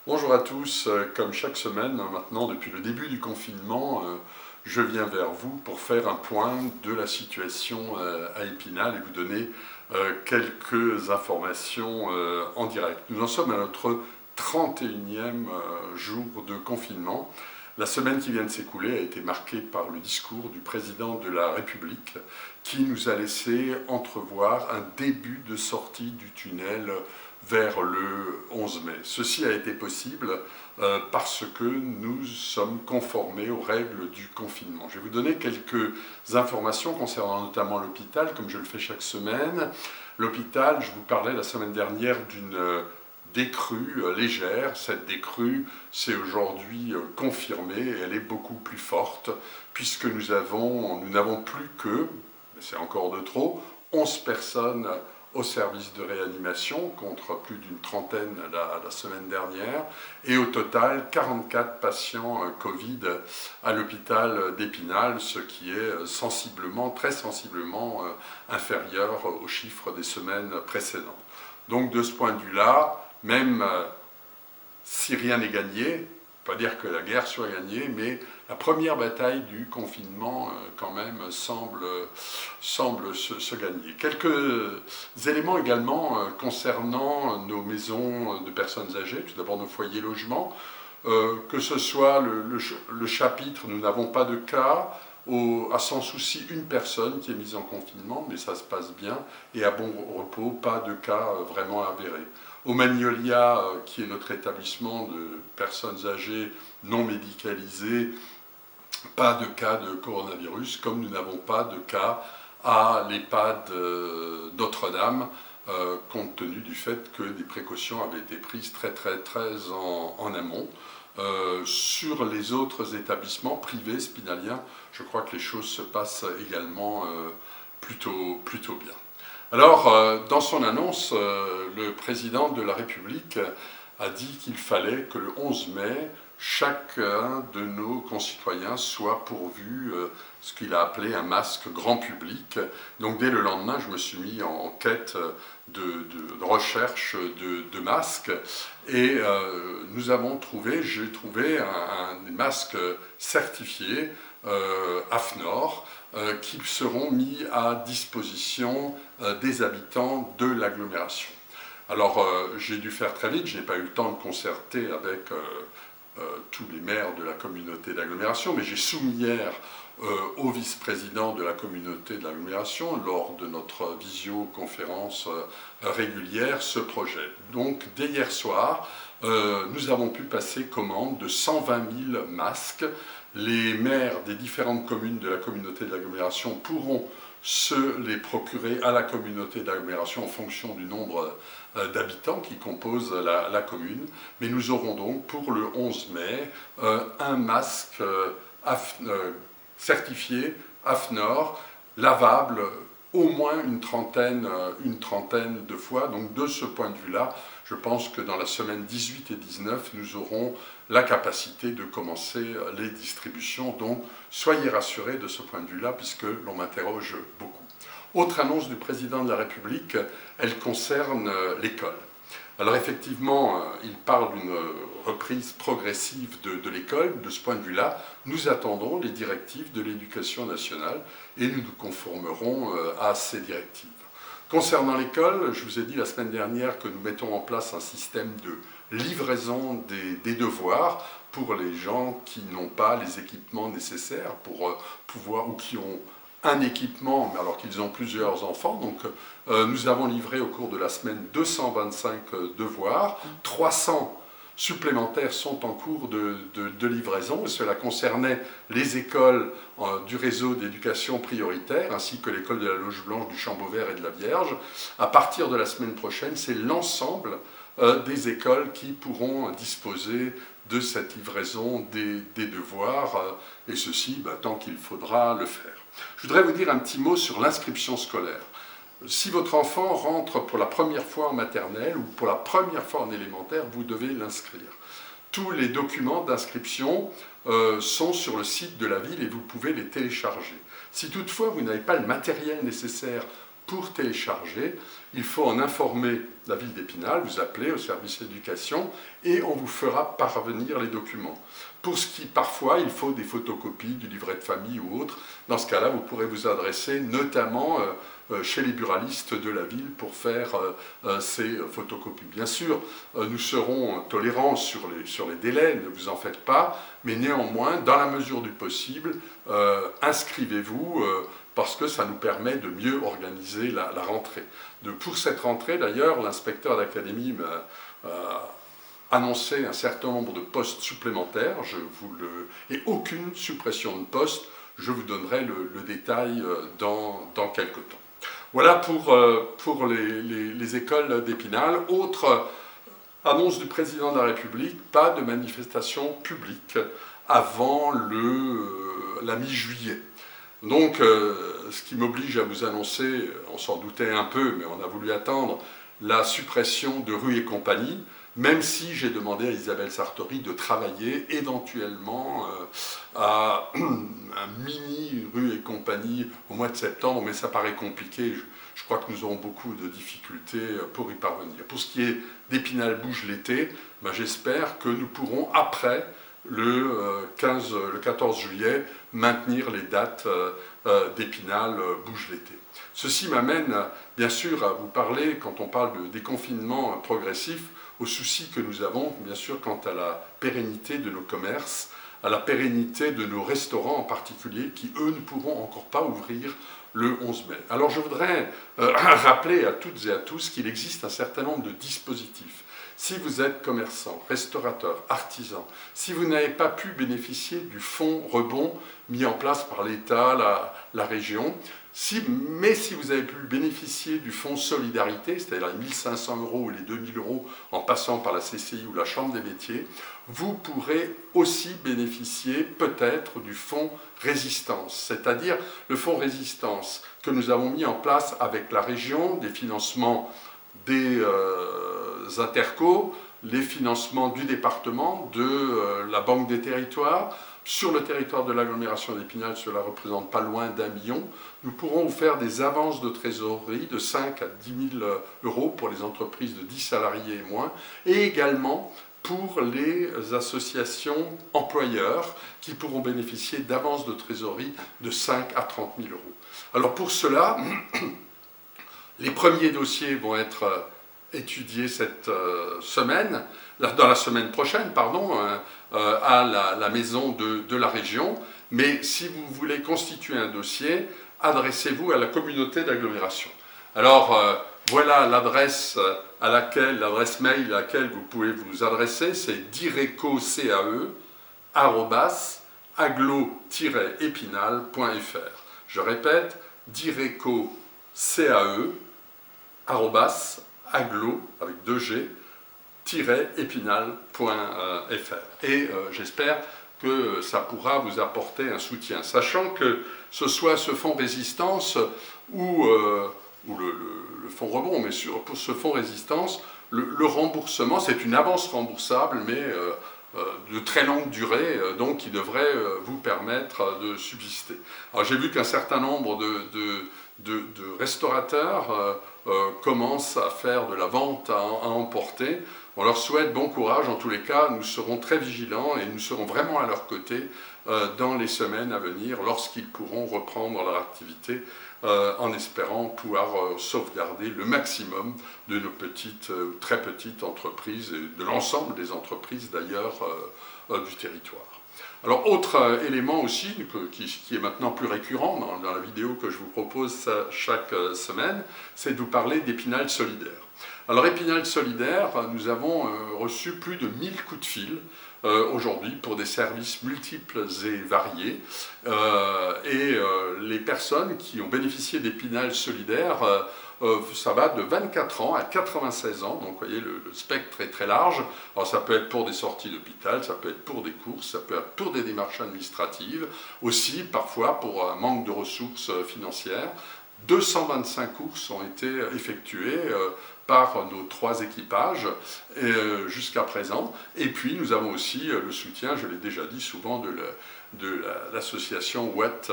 Bonjour à tous, comme chaque semaine maintenant depuis le début du confinement, je viens vers vous pour faire un point de la situation à Épinal et vous donner quelques informations en direct. Nous en sommes à notre 31e jour de confinement. La semaine qui vient de s'écouler a été marquée par le discours du président de la République qui nous a laissé entrevoir un début de sortie du tunnel vers le 11 mai. Ceci a été possible parce que nous sommes conformés aux règles du confinement. Je vais vous donner quelques informations concernant notamment l'hôpital, comme je le fais chaque semaine. L'hôpital, je vous parlais la semaine dernière d'une décrue légère. Cette décrue s'est aujourd'hui confirmée et elle est beaucoup plus forte puisque nous n'avons plus que, c'est encore de trop, 11 personnes au service de réanimation contre plus d'une trentaine la semaine dernière et au total 44 patients Covid à l'hôpital d'Épinal, ce qui est très sensiblement inférieur aux chiffres des semaines précédentes. Donc de ce point de vue-là, même si rien n'est gagné, pas dire que la guerre soit gagnée, mais la première bataille du confinement quand même semble se gagner. Quelques éléments également concernant nos maisons de personnes âgées, tout d'abord nos foyers logements, que ce soit le chapitre, nous n'avons pas de cas, à Sans Souci, une personne qui est mise en confinement, mais ça se passe bien, et à Bon Repos, pas de cas vraiment avérés. Au Magnolia, qui est notre établissement de personnes âgées non médicalisées, pas de cas de coronavirus, comme nous n'avons pas de cas à l'EHPAD Notre-Dame, compte tenu du fait que des précautions avaient été prises très en amont. Sur les autres établissements privés spinaliens, je crois que les choses se passent également plutôt bien. Alors, dans son annonce, le président de la République a dit qu'il fallait que le 11 mai, chacun de nos concitoyens soit pourvu ce qu'il a appelé un masque grand public. Donc dès le lendemain, je me suis mis en quête de recherche de masques et j'ai trouvé un masque certifié AFNOR qui seront mis à disposition des habitants de l'agglomération. Alors j'ai dû faire très vite, je n'ai pas eu le temps de concerter avec tous les maires de la communauté d'agglomération, mais j'ai soumis hier au vice-président de la communauté de l'agglomération, lors de notre visioconférence régulière, ce projet. Donc dès hier soir, nous avons pu passer commande de 120 000 masques. Les maires des différentes communes de la communauté de l'agglomération pourront se les procurer à la communauté d'agglomération en fonction du nombre d'habitants qui composent la commune. Mais nous aurons donc pour le 11 mai un masque certifié AFNOR, lavable au moins une trentaine de fois. Donc de ce point de vue-là, je pense que dans la semaine 18 et 19, nous aurons la capacité de commencer les distributions. Donc soyez rassurés de ce point de vue-là, puisque l'on m'interroge beaucoup. Autre annonce du président de la République, elle concerne l'école. Alors effectivement, il parle d'une reprise progressive de l'école. De ce point de vue-là, nous attendons les directives de l'éducation nationale et nous nous conformerons à ces directives. Concernant l'école, je vous ai dit la semaine dernière que nous mettons en place un système de livraison des devoirs pour les gens qui n'ont pas les équipements nécessaires pour pouvoir, ou qui ont un équipement, mais alors qu'ils ont plusieurs enfants. Donc nous avons livré au cours de la semaine 225 devoirs, 300 supplémentaires sont en cours de livraison, et cela concernait les écoles du réseau d'éducation prioritaire, ainsi que l'école de la Loge Blanche, du Champ Beauvert et de la Vierge. À partir de la semaine prochaine, c'est l'ensemble des écoles qui pourront disposer de cette livraison des devoirs, et ceci tant qu'il faudra le faire. Je voudrais vous dire un petit mot sur l'inscription scolaire. Si votre enfant rentre pour la première fois en maternelle ou pour la première fois en élémentaire, vous devez l'inscrire. Tous les documents d'inscription sont sur le site de la ville et vous pouvez les télécharger. Si toutefois vous n'avez pas le matériel nécessaire Pour télécharger, il faut en informer la ville d'Épinal, vous appelez au service éducation et on vous fera parvenir les documents. Pour ce qui, parfois, il faut des photocopies du livret de famille ou autre. Dans ce cas-là, vous pourrez vous adresser notamment chez les buralistes de la ville pour faire ces photocopies. Bien sûr, nous serons tolérants sur les délais, ne vous en faites pas, mais néanmoins, dans la mesure du possible, inscrivez-vous parce que ça nous permet de mieux organiser la rentrée. Pour cette rentrée, d'ailleurs, l'inspecteur d'académie m'a annoncé un certain nombre de postes supplémentaires, et aucune suppression de postes. Je vous donnerai le détail dans quelques temps. Voilà pour les écoles d'Épinal. Autre annonce du président de la République, pas de manifestation publique avant la mi-juillet. Donc, ce qui m'oblige à vous annoncer, on s'en doutait un peu, mais on a voulu attendre, la suppression de Rue et compagnie, même si j'ai demandé à Isabelle Sartori de travailler éventuellement à un mini Rue et compagnie au mois de septembre, mais ça paraît compliqué. Je crois que nous aurons beaucoup de difficultés pour y parvenir. Pour ce qui est d'Épinal bouge l'été, ben j'espère que nous pourrons, après le 14 juillet, maintenir les dates d'Épinal bouge l'été. Ceci m'amène bien sûr à vous parler, quand on parle de déconfinement progressif, au souci que nous avons bien sûr quant à la pérennité de nos commerces, à la pérennité de nos restaurants en particulier, qui eux ne pourront encore pas ouvrir le 11 mai. Alors je voudrais rappeler à toutes et à tous qu'il existe un certain nombre de dispositifs. Si vous êtes commerçant, restaurateur, artisan, si vous n'avez pas pu bénéficier du fonds rebond mis en place par l'État, la région, mais si vous avez pu bénéficier du fonds solidarité, c'est-à-dire les 1 500 € ou les 2 000 € en passant par la CCI ou la Chambre des métiers, vous pourrez aussi bénéficier peut-être du fonds résistance, c'est-à-dire le fonds résistance que nous avons mis en place avec la région, des financements des intercos, les financements du département, de la Banque des territoires. Sur le territoire de l'agglomération d'Épinal, cela représente pas loin d'1 million. Nous pourrons vous faire des avances de trésorerie de 5 à 10 000 € pour les entreprises de 10 salariés et moins, et également pour les associations employeurs qui pourront bénéficier d'avances de trésorerie de 5 à 30 000 €. Alors pour cela, les premiers dossiers vont être étudiés cette semaine, dans la semaine prochaine, pardon, à la maison de la région. Mais si vous voulez constituer un dossier, adressez-vous à la communauté d'agglomération. Alors, voilà l'adresse l'adresse mail à laquelle vous pouvez vous adresser, c'est direcocae@aglo-épinal.fr. Je répète, direcocae@aglo, avec 2G, épinal.fr. Et j'espère que ça pourra vous apporter un soutien, sachant que ce soit ce fonds résistance ou le fonds rebond, mais pour ce fonds résistance, le remboursement, c'est une avance remboursable, mais de très longue durée, donc qui devrait vous permettre de subsister. Alors j'ai vu qu'un certain nombre de restaurateurs commencent à faire de la vente à emporter. On leur souhaite bon courage. En tous les cas, nous serons très vigilants et nous serons vraiment à leur côté dans les semaines à venir, lorsqu'ils pourront reprendre leur activité, en espérant pouvoir sauvegarder le maximum de nos petites, très petites entreprises et de l'ensemble des entreprises d'ailleurs du territoire. Alors, autre élément aussi, qui est maintenant plus récurrent dans la vidéo que je vous propose chaque semaine, c'est de vous parler d'Épinal Solidaire. Alors, Épinal Solidaire, nous avons reçu plus de 1000 coups de fil aujourd'hui pour des services multiples et variés. Les personnes qui ont bénéficié d'Épinal Solidaire, ça va de 24 ans à 96 ans, donc vous voyez le spectre est très large. Alors ça peut être pour des sorties d'hôpital, ça peut être pour des courses, ça peut être pour des démarches administratives, aussi parfois pour un manque de ressources financières, 225 courses ont été effectuées par nos 3 équipages jusqu'à présent. Et puis nous avons aussi le soutien, je l'ai déjà dit souvent, de l'association WET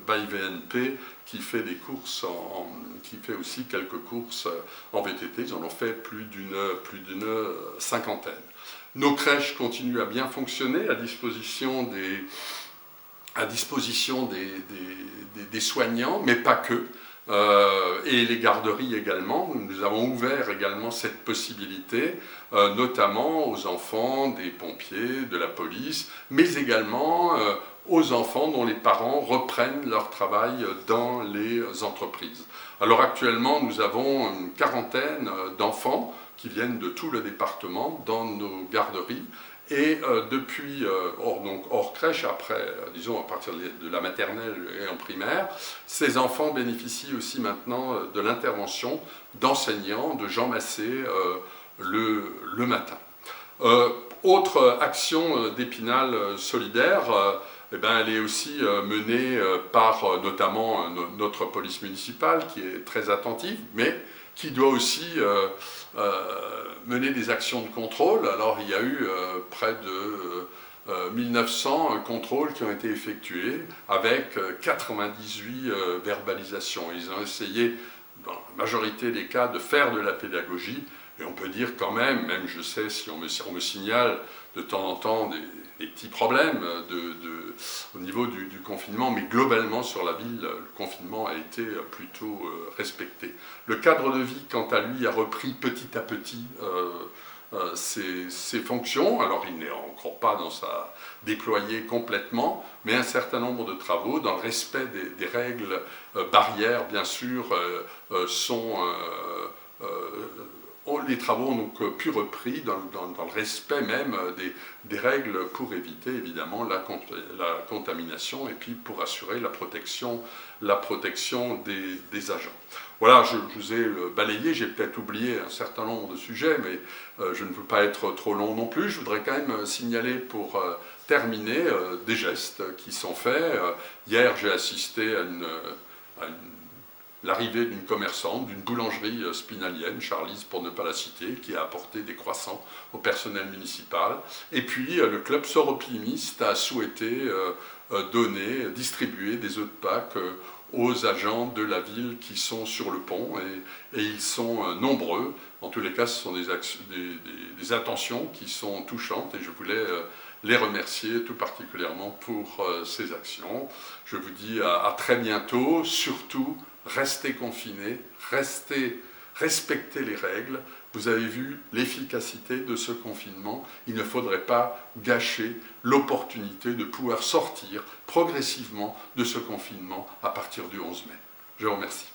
by VNP qui fait des courses, qui fait aussi quelques courses en VTT. Ils en ont fait plus d'une cinquantaine. Nos crèches continuent à bien fonctionner à disposition des soignants, mais pas que. Et les garderies également. Nous avons ouvert également cette possibilité, notamment aux enfants des pompiers, de la police, mais également aux enfants dont les parents reprennent leur travail dans les entreprises. Alors actuellement, nous avons une quarantaine d'enfants qui viennent de tout le département dans nos garderies. Et depuis, hors crèche, après, disons à partir de la maternelle et en primaire, ces enfants bénéficient aussi maintenant de l'intervention d'enseignants, de gens massés le matin. Autre action d'Épinal solidaire, elle est aussi menée par notamment notre police municipale qui est très attentive, mais qui doit aussi mener des actions de contrôle. Alors il y a eu près de 1900 contrôles qui ont été effectués avec 98 verbalisations. Ils ont essayé, dans la majorité des cas, de faire de la pédagogie. Et on peut dire quand même je sais si on me signale de temps en temps des petits problèmes au niveau du confinement, mais globalement sur la ville, le confinement a été plutôt respecté. Le cadre de vie, quant à lui, a repris petit à petit ses fonctions. Alors il n'est encore pas déployé complètement, mais un certain nombre de travaux, dans le respect des règles barrières, bien sûr, les travaux ont donc pu repris dans le respect même des règles pour éviter évidemment la contamination et puis pour assurer la protection des agents. Voilà, je vous ai balayé, j'ai peut-être oublié un certain nombre de sujets, mais je ne veux pas être trop long non plus. Je voudrais quand même signaler pour terminer des gestes qui sont faits. Hier, j'ai assisté à l'arrivée d'une commerçante, d'une boulangerie spinalienne, Charlize pour ne pas la citer, qui a apporté des croissants au personnel municipal. Et puis le club soroptimiste a souhaité distribuer des œufs de Pâques aux agents de la ville qui sont sur le pont, et ils sont nombreux. En tous les cas, ce sont des attentions qui sont touchantes, et je voulais les remercier tout particulièrement pour ces actions. Je vous dis à très bientôt. Surtout, restez confinés, respectez les règles. Vous avez vu l'efficacité de ce confinement. Il ne faudrait pas gâcher l'opportunité de pouvoir sortir progressivement de ce confinement à partir du 11 mai. Je vous remercie.